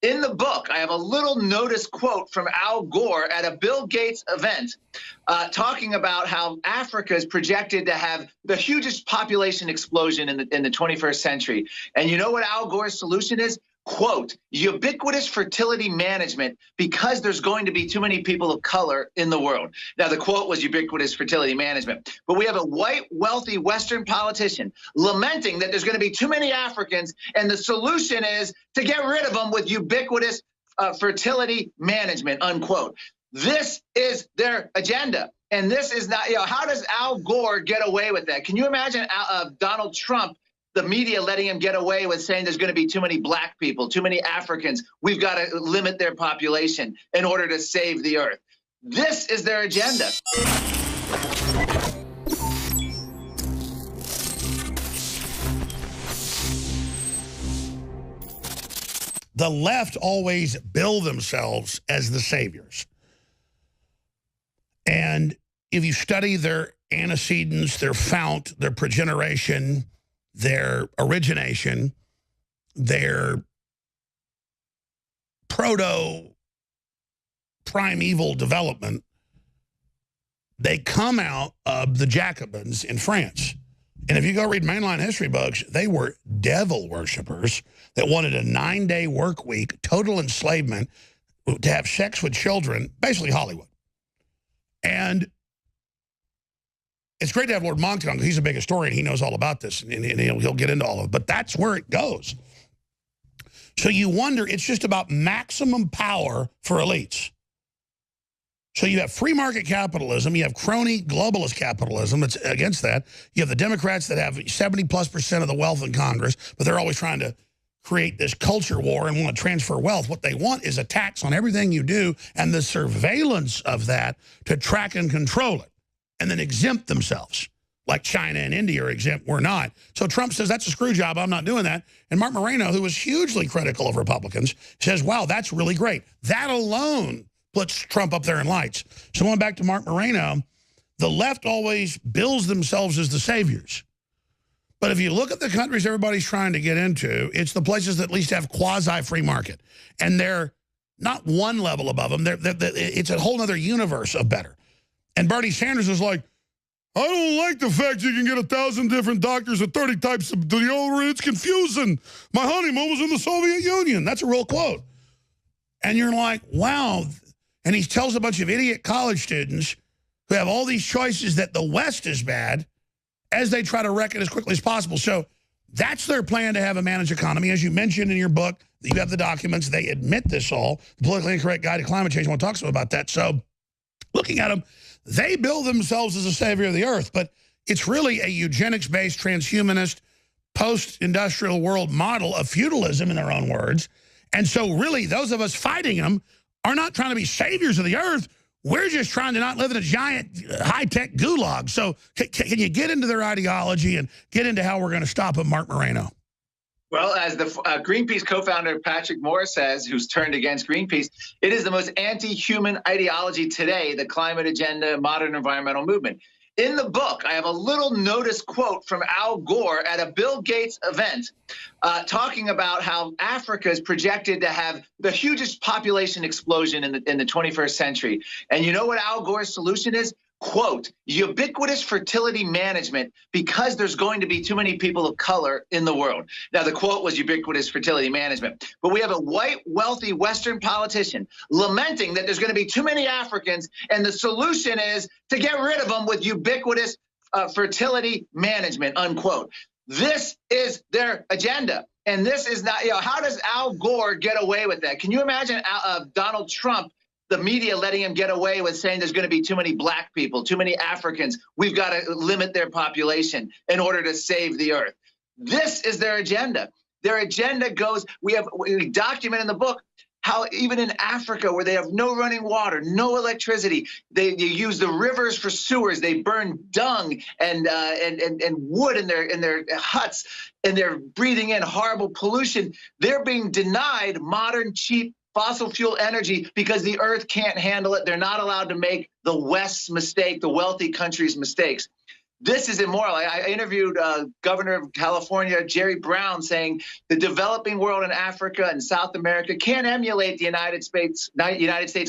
In the book, I have a little notice quote from Al Gore at a Bill Gates event talking about how Africa is projected to have the hugest population explosion in the 21st century. And you know what Al Gore's solution is? Quote, ubiquitous fertility management because there's going to be too many people of color in the world. Now, the quote was ubiquitous fertility management, but we have a white, wealthy Western politician lamenting that there's going to be too many Africans, and the solution is to get rid of them with ubiquitous fertility management, unquote. This is their agenda. And this is not, how does Al Gore get away with that? Can you imagine Donald Trump, the media letting him get away with saying there's going to be too many black people, too many Africans? We've got to limit their population in order to save the earth. This is their agenda. The left always bill themselves as the saviors. And if you study their antecedents, their fount, their progeneration, their origination, their proto-primeval development, they come out of the Jacobins in France. And if you go read mainline history books, they were devil worshippers that wanted a 9-day work week, total enslavement, to have sex with children, basically Hollywood. And it's great to have Lord Monckton on because he's a big historian. He knows all about this, and he'll get into all of it. But that's where it goes. So you wonder, it's just about maximum power for elites. So you have free market capitalism. You have crony globalist capitalism that's against that. You have the Democrats that have 70+% of the wealth in Congress, but they're always trying to create this culture war and want to transfer wealth. What they want is a tax on everything you do and the surveillance of that to track and control it, and then exempt themselves, like China and India are exempt, we're not. So Trump says, that's a screw job, I'm not doing that. And Mark Moreno, who was hugely critical of Republicans, says, wow, that's really great. That alone puts Trump up there in lights. So going back to Mark Moreno, the left always bills themselves as the saviors. But if you look at the countries everybody's trying to get into, it's the places that at least have quasi-free market. And they're not one level above them. It's a whole other universe of better. And Bernie Sanders is like, I don't like the fact you can get 1,000 different doctors and 30 types of deodorant. It's confusing. My honeymoon was in the Soviet Union. That's a real quote. And you're like, wow. And he tells a bunch of idiot college students who have all these choices that the West is bad as they try to wreck it as quickly as possible. So that's their plan, to have a managed economy. As you mentioned in your book, you have the documents. They admit this all. The Politically Incorrect Guide to Climate Change. I want to talk to them about that. So looking at them, they bill themselves as a savior of the earth, but it's really a eugenics-based, transhumanist, post-industrial world model of feudalism, in their own words. And so really, those of us fighting them are not trying to be saviors of the earth. We're just trying to not live in a giant high-tech gulag. So can you get into their ideology and get into how we're going to stop them, Mark Moreno? Well, as the Greenpeace co-founder Patrick Moore says, who's turned against Greenpeace, it is the most anti-human ideology today, the climate agenda, modern environmental movement. In the book, I have a little notice quote from Al Gore at a Bill Gates event talking about how Africa is projected to have the hugest population explosion in the 21st century. And you know what Al Gore's solution is? Quote, ubiquitous fertility management because there's going to be too many people of color in the world. Now, the quote was ubiquitous fertility management, but we have a white, wealthy Western politician lamenting that there's going to be too many Africans, and the solution is to get rid of them with ubiquitous fertility management, unquote. This is their agenda. And this is not, how does Al Gore get away with that? Can you imagine Donald Trump, the media letting him get away with saying there's going to be too many black people, too many Africans? We've got to limit their population in order to save the earth. This is their agenda. Their agenda goes, we document in the book how even in Africa, where they have no running water, no electricity, they use the rivers for sewers. They burn dung and wood in their huts, and they're breathing in horrible pollution. They're being denied modern, cheap fossil fuel energy because the earth can't handle it. They're not allowed to make the West's mistake, the wealthy countries' mistakes. this is immoral. I interviewed Governor of California, Jerry Brown, saying the developing world in Africa and South America can't emulate the United States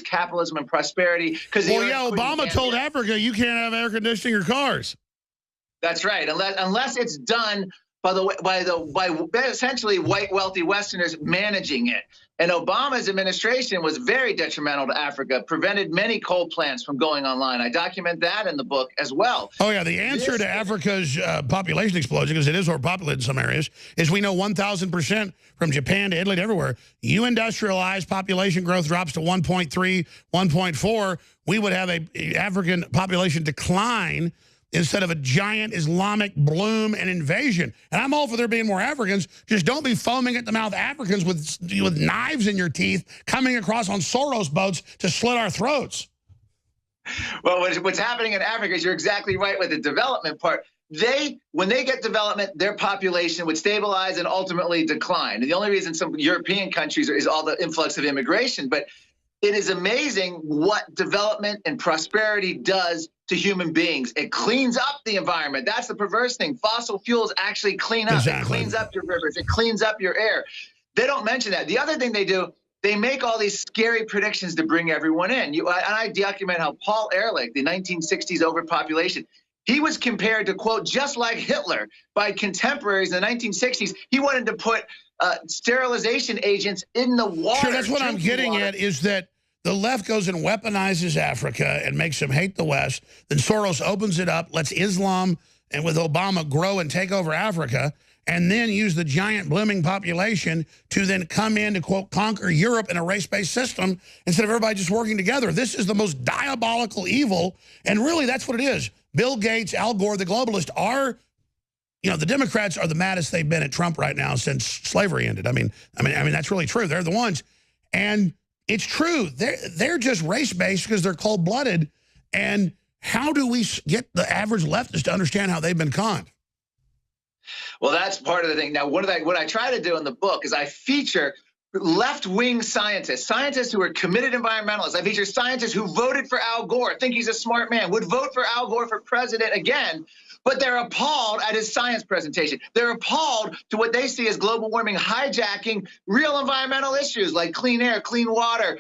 capitalism and prosperity. Well, yeah, Obama told Africa you can't have air conditioning or cars. That's right, unless it's done by essentially white wealthy Westerners managing it. And Obama's administration was very detrimental to Africa, prevented many coal plants from going online. I document that in the book as well. Oh, yeah, the answer to Africa's population explosion, because it is overpopulated in some areas, is we know 1,000% from Japan to Italy to everywhere. You industrialize, population growth drops to 1.3, 1.4, we would have a African population decline instead of a giant Islamic bloom and invasion. And I'm all for there being more Africans. Just don't be foaming at the mouth Africans with knives in your teeth coming across on Soros boats to slit our throats. Well, what's happening in Africa is you're exactly right with the development part. When they get development, their population would stabilize and ultimately decline. And the only reason some European countries is all the influx of immigration. But it is amazing what development and prosperity does to human beings. It cleans up the environment. That's the perverse thing. Fossil fuels actually clean up. Exactly. It cleans up your rivers. It cleans up your air. They don't mention that. The other thing they do, they make all these scary predictions to bring everyone in. And I document how Paul Ehrlich, the 1960s overpopulation, he was compared to, quote, just like Hitler by contemporaries in the 1960s. He wanted to put sterilization agents in the water. Sure, that's what I'm getting at, is that the left goes and weaponizes Africa and makes them hate the West. Then Soros opens it up, lets Islam and with Obama grow and take over Africa, and then use the giant blooming population to then come in to, quote, conquer Europe in a race-based system instead of everybody just working together. This is the most diabolical evil, and really that's what it is. Bill Gates, Al Gore, the globalists are, you know, the Democrats are the maddest they've been at Trump right now since slavery ended. I mean, that's really true. They're the ones. And it's true. They're just race-based because they're cold-blooded. And how do we get the average leftist to understand how they've been conned? Well, that's part of the thing. Now, what I try to do in the book is I feature left-wing scientists who are committed environmentalists. I feature scientists who voted for Al Gore, think he's a smart man, would vote for Al Gore for president again, but they're appalled at his science presentation. They're appalled to what they see as global warming hijacking real environmental issues like clean air, clean water,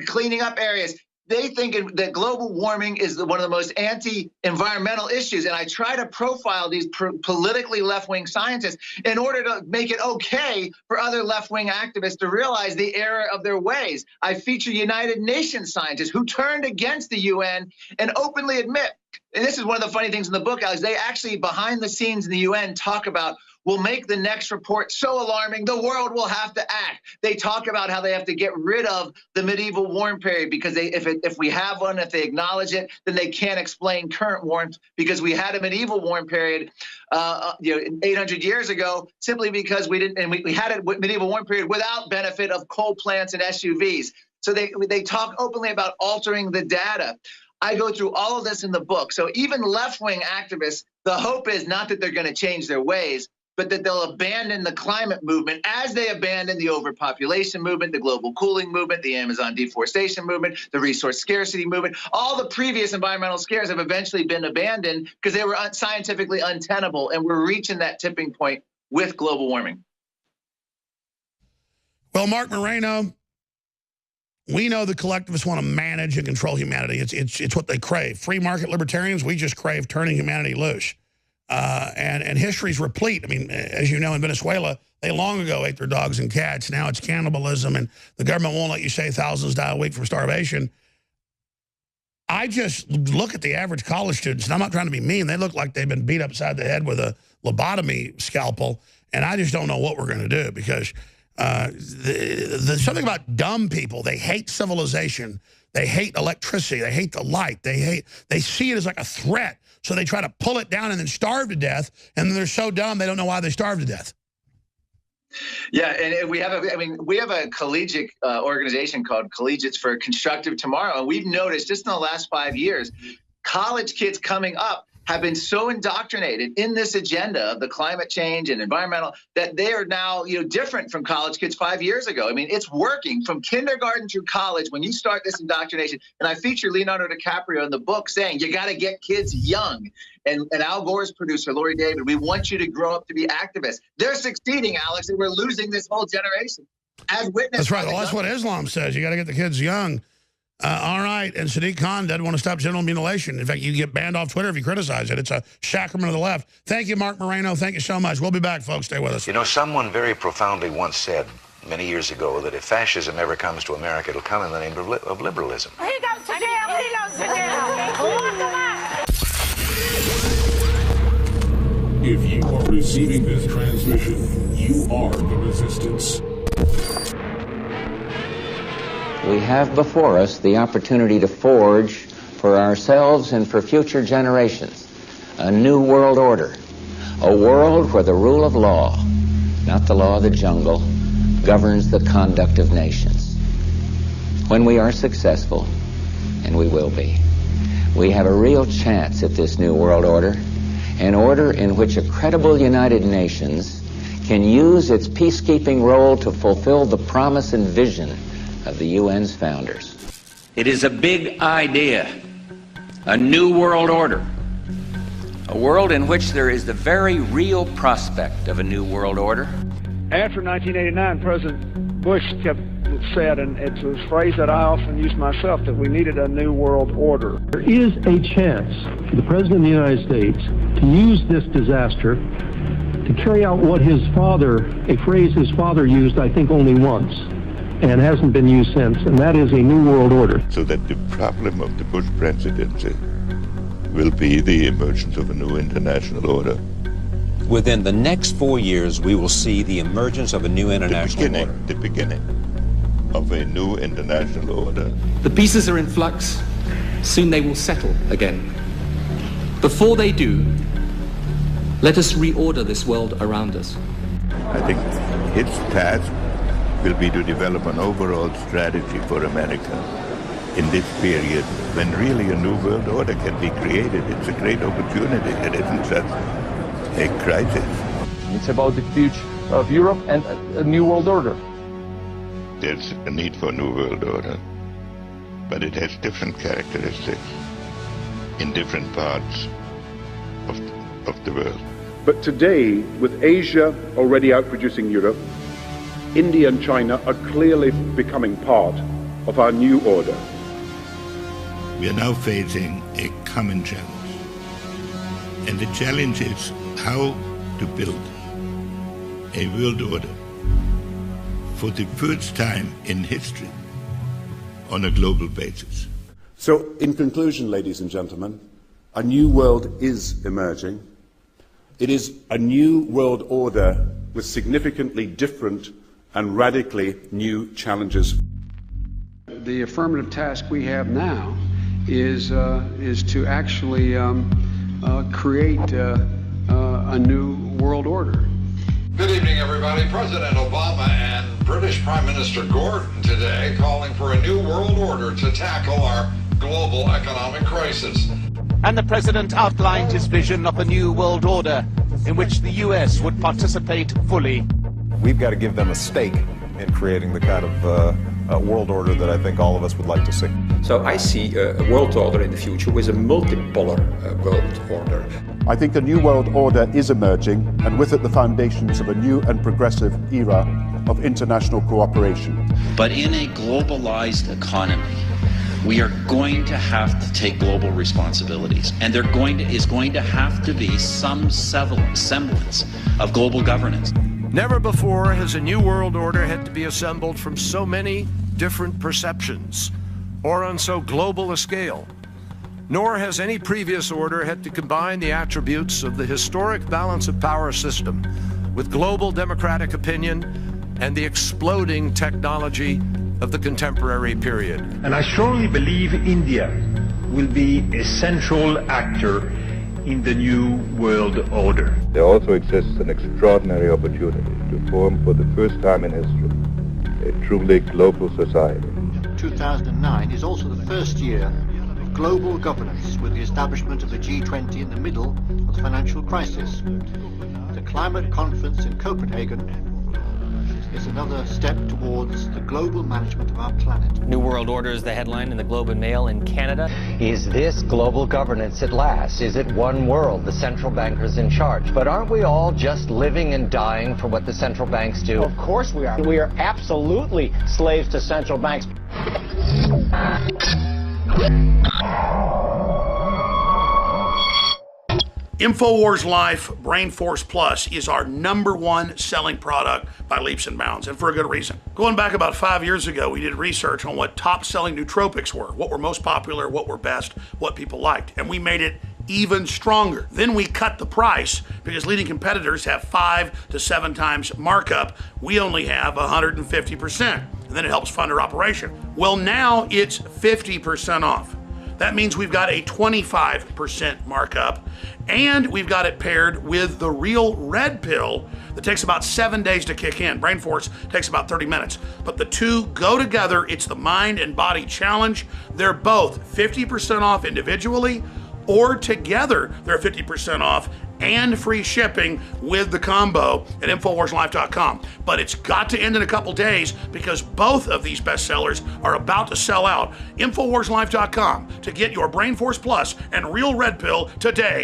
cleaning up areas. They think that global warming is one of the most anti-environmental issues. And I try to profile these politically left-wing scientists in order to make it okay for other left-wing activists to realize the error of their ways. I feature United Nations scientists who turned against the UN and openly admit, and this is one of the funny things in the book, Alex, they actually behind the scenes in the UN talk about, will make the next report so alarming, the world will have to act. They talk about how they have to get rid of the medieval warm period because if we have one, if they acknowledge it, then they can't explain current warmth because we had a medieval warm period 800 years ago simply because we didn't, and we had a medieval warm period without benefit of coal plants and SUVs. So they talk openly about altering the data. I go through all of this in the book. So even left-wing activists, the hope is not that they're going to change their ways, but that they'll abandon the climate movement as they abandon the overpopulation movement, the global cooling movement, the Amazon deforestation movement, the resource scarcity movement. All the previous environmental scares have eventually been abandoned because they were scientifically untenable, and we're reaching that tipping point with global warming. Well, Mark Moreno, we know the collectivists want to manage and control humanity. It's what they crave. Free market libertarians, we just crave turning humanity loose. And history's replete. I mean, as you know, in Venezuela, they long ago ate their dogs and cats. Now it's cannibalism, and the government won't let you say thousands die a week from starvation. I just look at the average college students, and I'm not trying to be mean. They look like they've been beat upside the head with a lobotomy scalpel, and I just don't know what we're going to do because there's something about dumb people. They hate civilization. They hate electricity. They hate the light. They see it as like a threat. So they try to pull it down and then starve to death. And then they're so dumb, they don't know why they starve to death. Yeah, and we have a collegiate organization called Collegiates for Constructive Tomorrow. And we've noticed just in the last 5 years, college kids coming up, have been so indoctrinated in this agenda of the climate change and environmental that they are now, different from college kids 5 years ago. I mean, it's working from kindergarten through college when you start this indoctrination. And I feature Leonardo DiCaprio in the book saying, you got to get kids young. And Al Gore's producer, Lori David, we want you to grow up to be activists. They're succeeding, Alex, and we're losing this whole generation. As witnessed. That's right. Well, that's what Islam says. You got to get the kids young. All right. And Sadiq Khan doesn't want to stop genital mutilation. In fact, you get banned off Twitter if you criticize it. It's a sacrament of the left. Thank you, Mark Moreno. Thank you so much. We'll be back, folks. Stay with us. You know, someone very profoundly once said many years ago that if fascism ever comes to America, it'll come in the name of liberalism. He goes to jail. He goes to jail. Lock him up. If you are receiving this transmission, you are the resistance. We have before us the opportunity to forge for ourselves and for future generations a new world order, a world where the rule of law, not the law of the jungle, governs the conduct of nations. When we are successful, and we will be, we have a real chance at this new world order, an order in which a credible United Nations can use its peacekeeping role to fulfill the promise and vision of the UN's founders. It is a big idea, a new world order, a world in which there is the very real prospect of a new world order. After 1989, President Bush said, and it's a phrase that I often use myself, that we needed a new world order. There is a chance for the President of the United States to use this disaster to carry out what his father, a phrase his father used, I think, only once, and hasn't been used since, and that is a new world order. So that the problem of the Bush presidency will be the emergence of a new international order. Within the next 4 years, we will see the emergence of a new international order. The beginning of a new international order. The pieces are in flux. Soon they will settle again. Before they do, let us reorder this world around us. I think its task will be to develop an overall strategy for America in this period when really a new world order can be created. It's a great opportunity. It isn't just a crisis. It's about the future of Europe and a new world order. There's a need for a new world order, but it has different characteristics in different parts of the world. But today, with Asia already outproducing Europe, India and China are clearly becoming part of our new order. We are now facing a common challenge. And the challenge is how to build a world order for the first time in history on a global basis. So, in conclusion, ladies and gentlemen, a new world is emerging. It is a new world order with significantly different and radically new challenges. The affirmative task we have now is to actually create a new world order. Good evening, everybody. President Obama and British Prime Minister Gordon today calling for a new world order to tackle our global economic crisis. And the president outlined his vision of a new world order in which the U.S. would participate fully. We've got to give them a stake in creating the kind of world order that I think all of us would like to see. So I see a world order in the future with a multipolar world order. I think a new world order is emerging, and with it the foundations of a new and progressive era of international cooperation. But in a globalized economy, we are going to have to take global responsibilities, and there is going to have to be some semblance of global governance. Never before has a new world order had to be assembled from so many different perceptions or on so global a scale. Nor has any previous order had to combine the attributes of the historic balance of power system with global democratic opinion and the exploding technology of the contemporary period. And I strongly believe India will be a central actor in the new world order. There also exists an extraordinary opportunity to form for the first time in history a truly global society. 2009 is also the first year global governance with the establishment of the G20 in the middle of the financial crisis. The climate conference in Copenhagen is another step towards the global management of our planet. New World Order is the headline in the Globe and Mail in Canada. Is this global governance at last? Is it one world, the central bankers in charge? But aren't we all just living and dying for what the central banks do? Of course we are. We are absolutely slaves to central banks. InfoWars Life Brain Force Plus is our #1 selling product by leaps and bounds, and for a good reason. Going back about 5 years ago, we did research on what top selling nootropics were, what were most popular, what were best, what people liked, and we made it even stronger. Then we cut the price because leading competitors have 5 to 7 times markup. We only have 150%, and then it helps fund our operation. Well, now it's 50% off. That means we've got a 25% markup, and we've got it paired with the Real Red Pill that takes about 7 days to kick in. Brain Force takes about 30 minutes. But the two go together. It's the Mind and Body Challenge. They're both 50% off individually, or together they're 50% off and free shipping with the combo at InfoWarsLife.com. But it's got to end in a couple days because both of these bestsellers are about to sell out. InfoWarsLife.com to get your Brain Force Plus and Real Red Pill today.